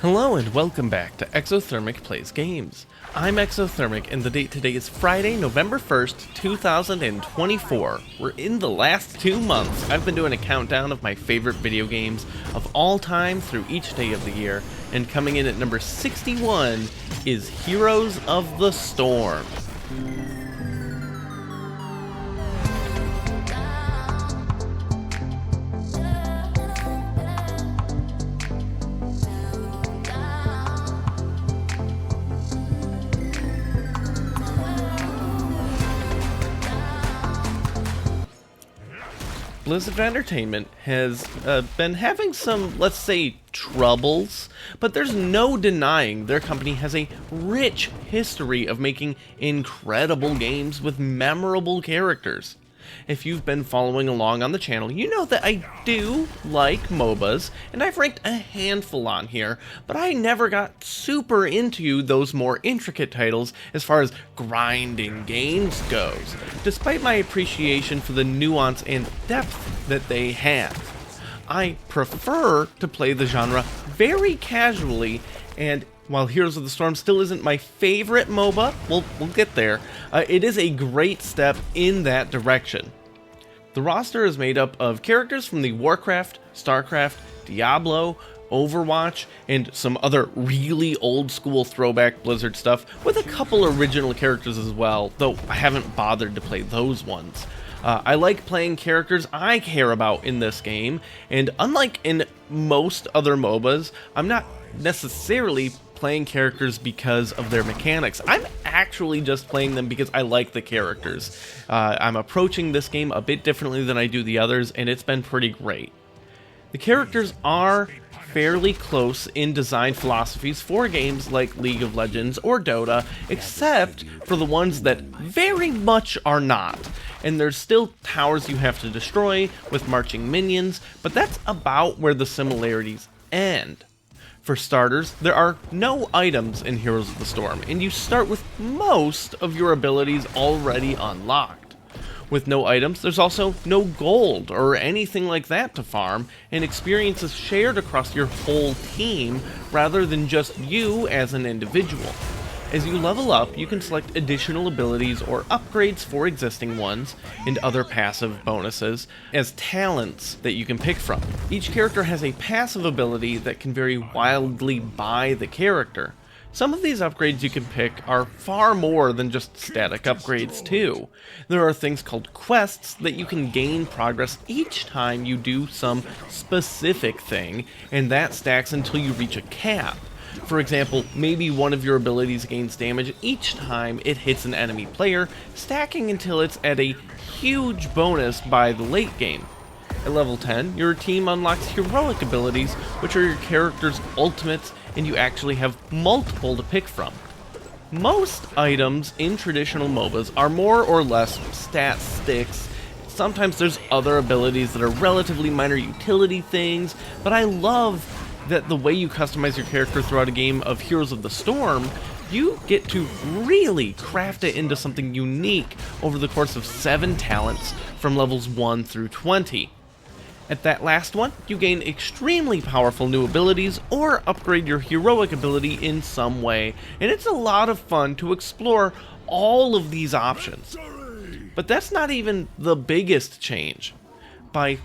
Hello and welcome back to Exothermic Plays Games. I'm Exothermic and the date today is Friday, November 1st, 2024. We're in the last 2 months. I've been doing a countdown of my favorite video games of all time through each day of the year, and coming in at number 61 is Heroes of the Storm. Blizzard Entertainment has been having some, let's say, troubles, but there's no denying their company has a rich history of making incredible games with memorable characters. If you've been following along on the channel, you know that I do like MOBAs, and I've ranked a handful on here, but I never got super into those more intricate titles as far as grinding games goes, despite my appreciation for the nuance and depth that they have. I prefer to play the genre very casually, and while Heroes of the Storm still isn't my favorite MOBA, we'll get there, it is a great step in that direction. The roster is made up of characters from the Warcraft, Starcraft, Diablo, Overwatch, and some other really old school throwback Blizzard stuff, with a couple original characters as well, though I haven't bothered to play those ones. I like playing characters I care about in this game, and unlike in most other MOBAs, I'm not necessarily playing characters because of their mechanics. I'm actually just playing them because I like the characters. I'm approaching this game a bit differently than I do the others, and it's been pretty great. The characters are fairly close in design philosophies for games like League of Legends or Dota, except for the ones that very much are not. And there's still towers you have to destroy with marching minions, but that's about where the similarities end. For starters, there are no items in Heroes of the Storm, and you start with most of your abilities already unlocked. With no items, there's also no gold or anything like that to farm, and experience is shared across your whole team rather than just you as an individual. As you level up, you can select additional abilities or upgrades for existing ones, and other passive bonuses as talents that you can pick from. Each character has a passive ability that can vary wildly by the character. Some of these upgrades you can pick are far more than just static upgrades too. There are things called quests that you can gain progress each time you do some specific thing, and that stacks until you reach a cap. For example, maybe one of your abilities gains damage each time it hits an enemy player, stacking until it's at a huge bonus by the late game. At level 10, your team unlocks heroic abilities, which are your character's ultimates, and you actually have multiple to pick from. Most items in traditional MOBAs are more or less stat sticks. Sometimes there's other abilities that are relatively minor utility things, but I love that the way you customize your character throughout a game of Heroes of the Storm, you get to really craft it into something unique over the course of 7 talents from levels 1 through 20. At that last one, you gain extremely powerful new abilities or upgrade your heroic ability in some way, and it's a lot of fun to explore all of these options. But that's not even the biggest change. By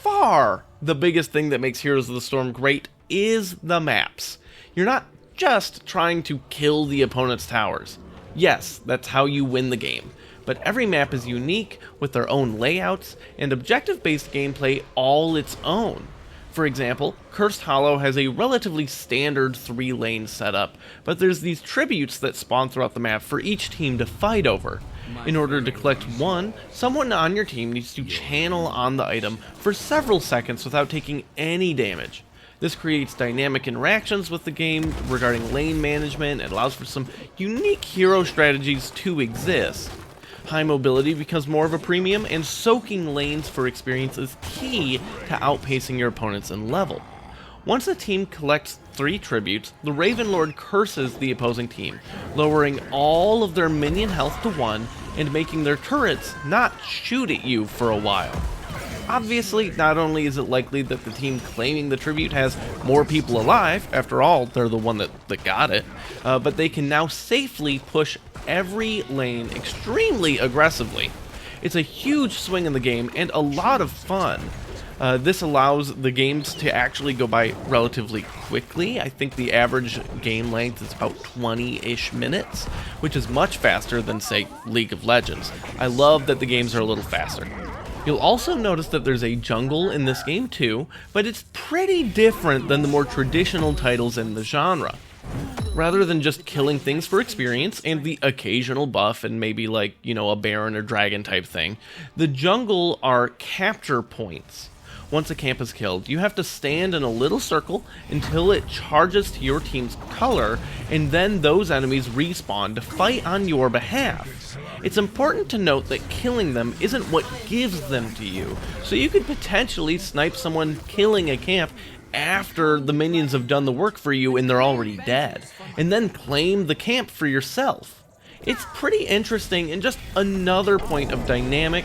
far, the biggest thing that makes Heroes of the Storm great is the maps. You're not just trying to kill the opponent's towers. Yes, that's how you win the game, but every map is unique with their own layouts and objective-based gameplay all its own. For example, Cursed Hollow has a relatively standard 3-lane setup, but there's these tributes that spawn throughout the map for each team to fight over. In order to collect one, someone on your team needs to channel on the item for several seconds without taking any damage. This creates dynamic interactions with the game regarding lane management and allows for some unique hero strategies to exist. High mobility becomes more of a premium, and soaking lanes for experience is key to outpacing your opponents in level. Once a team collects 3 tributes, the Raven Lord curses the opposing team, lowering all of their minion health to 1 and making their turrets not shoot at you for a while. Obviously, not only is it likely that the team claiming the tribute has more people alive, after all, they're the one that got it, but they can now safely push every lane extremely aggressively. It's a huge swing in the game and a lot of fun. This allows the games to actually go by relatively quickly. I think the average game length is about 20-ish minutes, which is much faster than, say, League of Legends. I love that the games are a little faster. You'll also notice that there's a jungle in this game too, but it's pretty different than the more traditional titles in the genre. Rather than just killing things for experience and the occasional buff and maybe like, a Baron or Dragon type thing, the jungle are capture points. Once a camp is killed, you have to stand in a little circle until it charges to your team's color, and then those enemies respawn to fight on your behalf. It's important to note that killing them isn't what gives them to you, so you could potentially snipe someone killing a camp after the minions have done the work for you and they're already dead, and then claim the camp for yourself. It's pretty interesting and just another point of dynamic,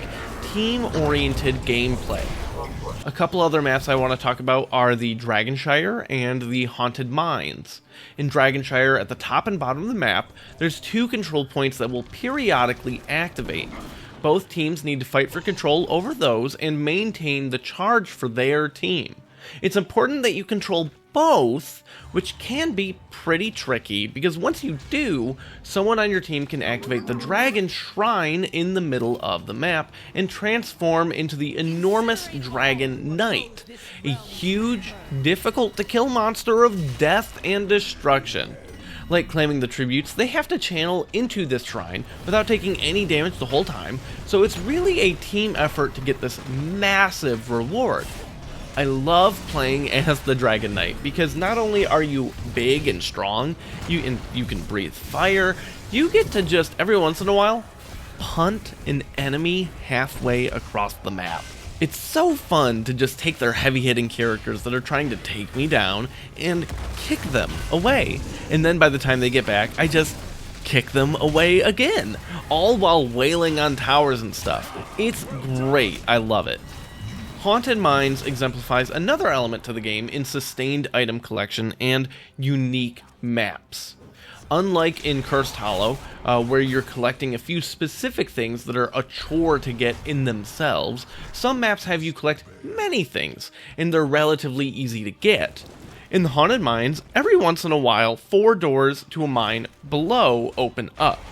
team-oriented gameplay. A couple other maps I want to talk about are the Dragonshire and the Haunted Mines. In Dragonshire, at the top and bottom of the map, there's 2 control points that will periodically activate. Both teams need to fight for control over those and maintain the charge for their team. It's important that you control both, which can be pretty tricky, because once you do, someone on your team can activate the Dragon Shrine in the middle of the map and transform into the enormous Dragon Knight, a huge, difficult-to-kill monster of death and destruction. Like claiming the tributes, they have to channel into this shrine without taking any damage the whole time, so it's really a team effort to get this massive reward. I love playing as the Dragon Knight because not only are you big and strong, you can breathe fire, you get to just every once in a while punt an enemy halfway across the map. It's so fun to just take their heavy-hitting characters that are trying to take me down and kick them away. And then by the time they get back, I just kick them away again, all while wailing on towers and stuff. It's great. I love it. Haunted Mines exemplifies another element to the game in sustained item collection and unique maps. Unlike in Cursed Hollow, where you're collecting a few specific things that are a chore to get in themselves, some maps have you collect many things, and they're relatively easy to get. In the Haunted Mines, every once in a while, 4 doors to a mine below open up.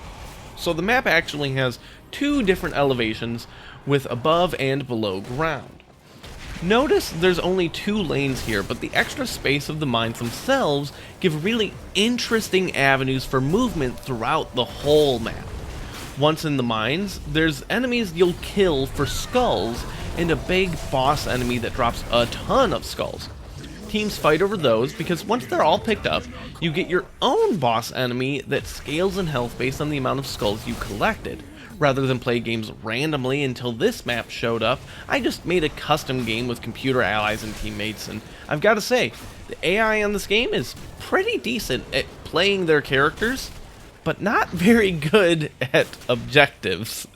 So the map actually has 2 different elevations with above and below ground. Notice there's only 2 lanes here, but the extra space of the mines themselves give really interesting avenues for movement throughout the whole map. Once in the mines, there's enemies you'll kill for skulls, and a big boss enemy that drops a ton of skulls. Teams fight over those because once they're all picked up, you get your own boss enemy that scales in health based on the amount of skulls you collected. Rather than play games randomly until this map showed up, I just made a custom game with computer allies and teammates, and I've got to say, the AI on this game is pretty decent at playing their characters, but not very good at objectives.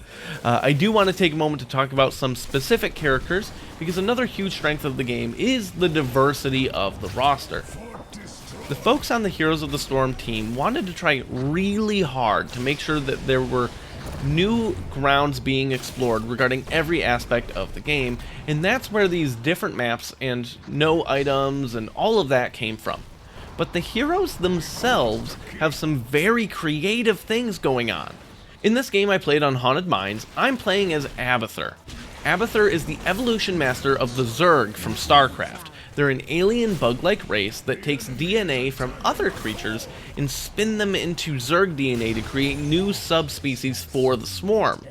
I do want to take a moment to talk about some specific characters, because another huge strength of the game is the diversity of the roster. The folks on the Heroes of the Storm team wanted to try really hard to make sure that there were new grounds being explored regarding every aspect of the game, and that's where these different maps and no items and all of that came from. But the heroes themselves have some very creative things going on. In this game I played on Haunted Mines, I'm playing as Abathur. Abathur is the evolution master of the Zerg from StarCraft. They're an alien bug-like race that takes DNA from other creatures and spin them into Zerg DNA to create new subspecies for the swarm.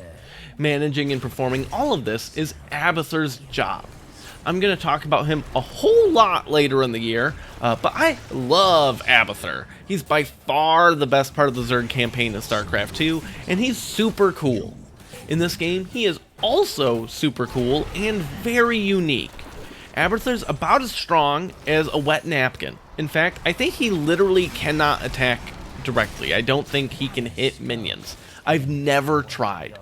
Managing and performing all of this is Abathur's job. I'm going to talk about him a whole lot later in the year, but I love Abathur. He's by far the best part of the Zerg campaign in StarCraft 2, and he's super cool. In this game, he is also super cool and very unique. Abathur's about as strong as a wet napkin. In fact, I think he literally cannot attack directly. I don't think he can hit minions. I've never tried.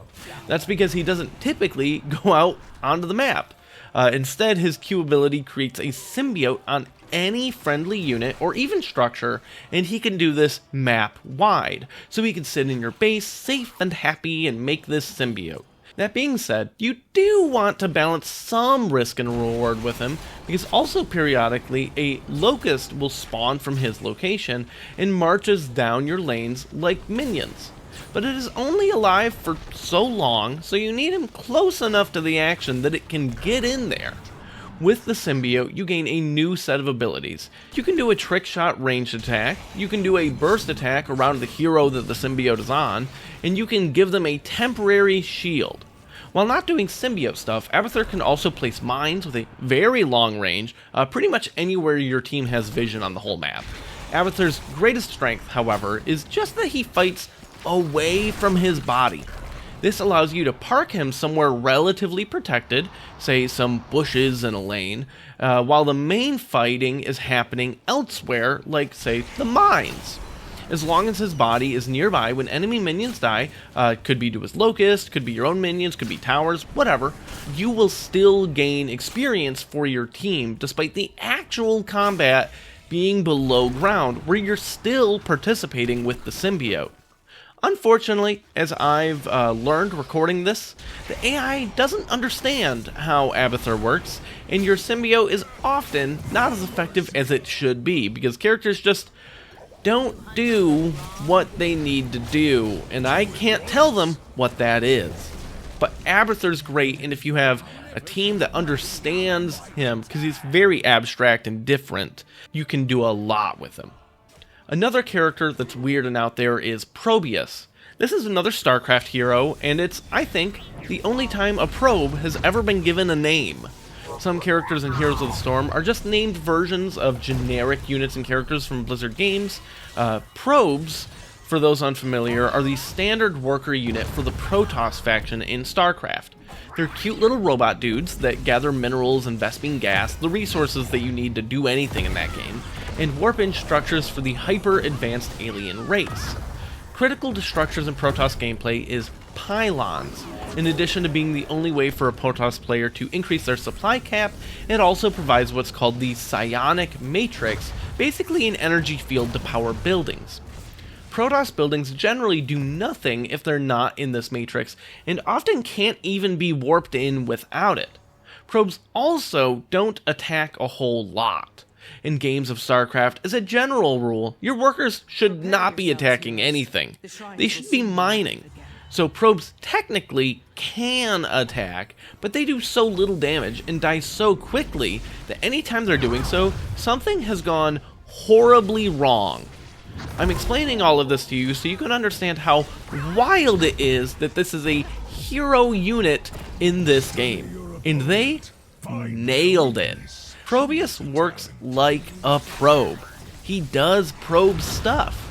That's because he doesn't typically go out onto the map. Instead, his Q ability creates a symbiote on any friendly unit or even structure, and he can do this map wide, so he can sit in your base safe and happy and make this symbiote. That being said, you do want to balance some risk and reward with him, because also periodically a locust will spawn from his location and marches down your lanes like minions. But it is only alive for so long, so you need him close enough to the action that it can get in there. With the symbiote, you gain a new set of abilities. You can do a trick shot ranged attack, you can do a burst attack around the hero that the symbiote is on, and you can give them a temporary shield. While not doing symbiote stuff, Abathur can also place mines with a very long range, pretty much anywhere your team has vision on the whole map. Abathur's greatest strength, however, is just that he fights away from his body. This allows you to park him somewhere relatively protected, say some bushes in a lane, while the main fighting is happening elsewhere, like say the mines. As long as his body is nearby when enemy minions die, could be to his locust, could be your own minions, could be towers, whatever, you will still gain experience for your team despite the actual combat being below ground, where you're still participating with the symbiote. Unfortunately, as I've learned recording this, the AI doesn't understand how Abathur works, and your symbiote is often not as effective as it should be, because characters just don't do what they need to do, and I can't tell them what that is. But Abathur's great, and if you have a team that understands him, because he's very abstract and different, you can do a lot with him. Another character that's weird and out there is Probius. This is another StarCraft hero, and it's, I think, the only time a probe has ever been given a name. Some characters in Heroes of the Storm are just named versions of generic units and characters from Blizzard games. Probes, for those unfamiliar, are the standard worker unit for the Protoss faction in StarCraft. They're cute little robot dudes that gather minerals and Vespene gas, the resources that you need to do anything in that game, and warp-in structures for the hyper-advanced alien race. Critical to structures in Protoss gameplay is pylons. In addition to being the only way for a Protoss player to increase their supply cap, it also provides what's called the psionic matrix, basically an energy field to power buildings. Protoss buildings generally do nothing if they're not in this matrix, and often can't even be warped in without it. Probes also don't attack a whole lot. In games of StarCraft, as a general rule, your workers should not be attacking anything. They should be mining. So probes technically can attack, but they do so little damage and die so quickly that anytime they're doing so, something has gone horribly wrong. I'm explaining all of this to you so you can understand how wild it is that this is a hero unit in this game. And they nailed it. Probius works like a probe. He does probe stuff.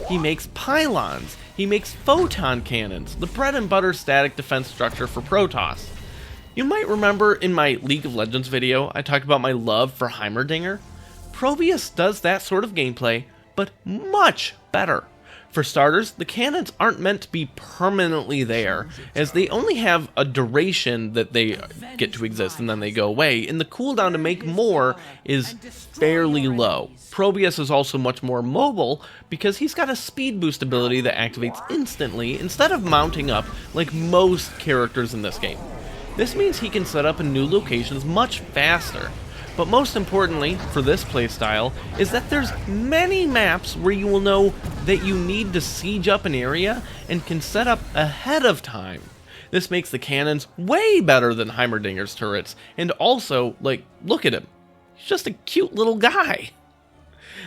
He makes pylons. He makes photon cannons, the bread and butter static defense structure for Protoss. You might remember in my League of Legends video, I talked about my love for Heimerdinger. Probius does that sort of gameplay, but much better. For starters, the cannons aren't meant to be permanently there, as they only have a duration that they get to exist and then they go away, and the cooldown to make more is fairly low. Probius is also much more mobile because he's got a speed boost ability that activates instantly instead of mounting up like most characters in this game. This means he can set up in new locations much faster. But most importantly, for this playstyle, is that there's many maps where you will know that you need to siege up an area and can set up ahead of time. This makes the cannons way better than Heimerdinger's turrets, and also, like, look at him. He's just a cute little guy.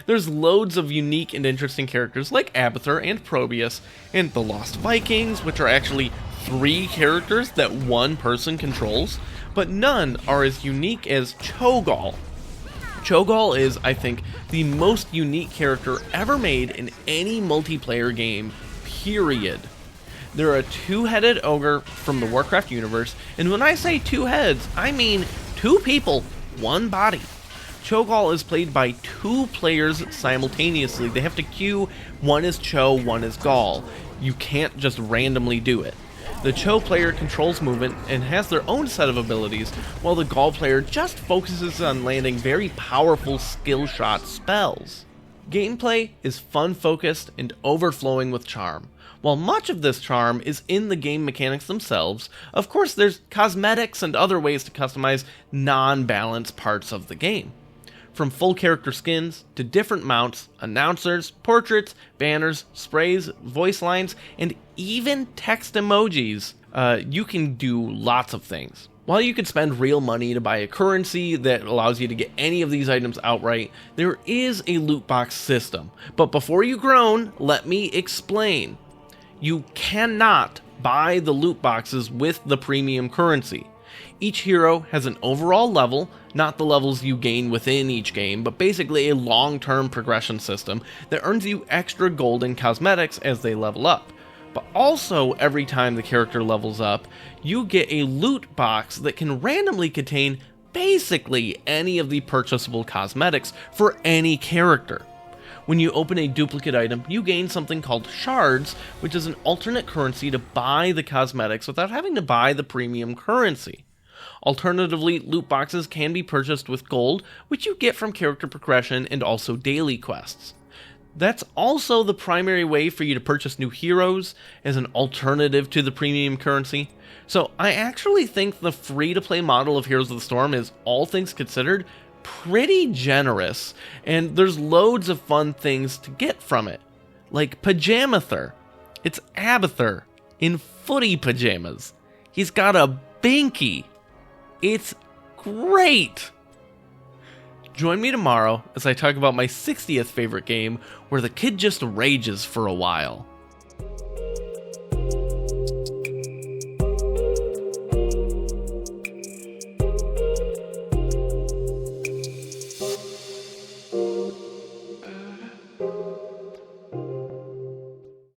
There's loads of unique and interesting characters like Abathur and Probius, and the Lost Vikings, which are actually 3 characters that one person controls, but none are as unique as Cho'Gall. Cho'Gall is, I think, the most unique character ever made in any multiplayer game, period. They're a 2-headed ogre from the Warcraft universe, and when I say 2 heads, I mean 2 people, 1 body. Cho'Gall is played by 2 players simultaneously. They have to queue, one is Cho, one is Gall. You can't just randomly do it. The Cho player controls movement and has their own set of abilities, while the Gall player just focuses on landing very powerful skill shot spells. Gameplay is fun-focused and overflowing with charm. While much of this charm is in the game mechanics themselves, of course there's cosmetics and other ways to customize non-balanced parts of the game. From full character skins, to different mounts, announcers, portraits, banners, sprays, voice lines, and even text emojis, you can do lots of things. While you could spend real money to buy a currency that allows you to get any of these items outright, there is a loot box system. But before you groan, let me explain. You cannot buy the loot boxes with the premium currency. Each hero has an overall level, not the levels you gain within each game, but basically a long-term progression system that earns you extra gold and cosmetics as they level up. But also, every time the character levels up, you get a loot box that can randomly contain basically any of the purchasable cosmetics for any character. When you open a duplicate item, you gain something called shards, which is an alternate currency to buy the cosmetics without having to buy the premium currency. Alternatively, loot boxes can be purchased with gold, which you get from character progression and also daily quests. That's also the primary way for you to purchase new heroes as an alternative to the premium currency. So I actually think the free-to-play model of Heroes of the Storm is, all things considered, pretty generous, and there's loads of fun things to get from it. Like Pajamather. It's Abathur in footy pajamas. He's got a binky. It's great! Join me tomorrow as I talk about my 60th favorite game, where the kid just rages for a while.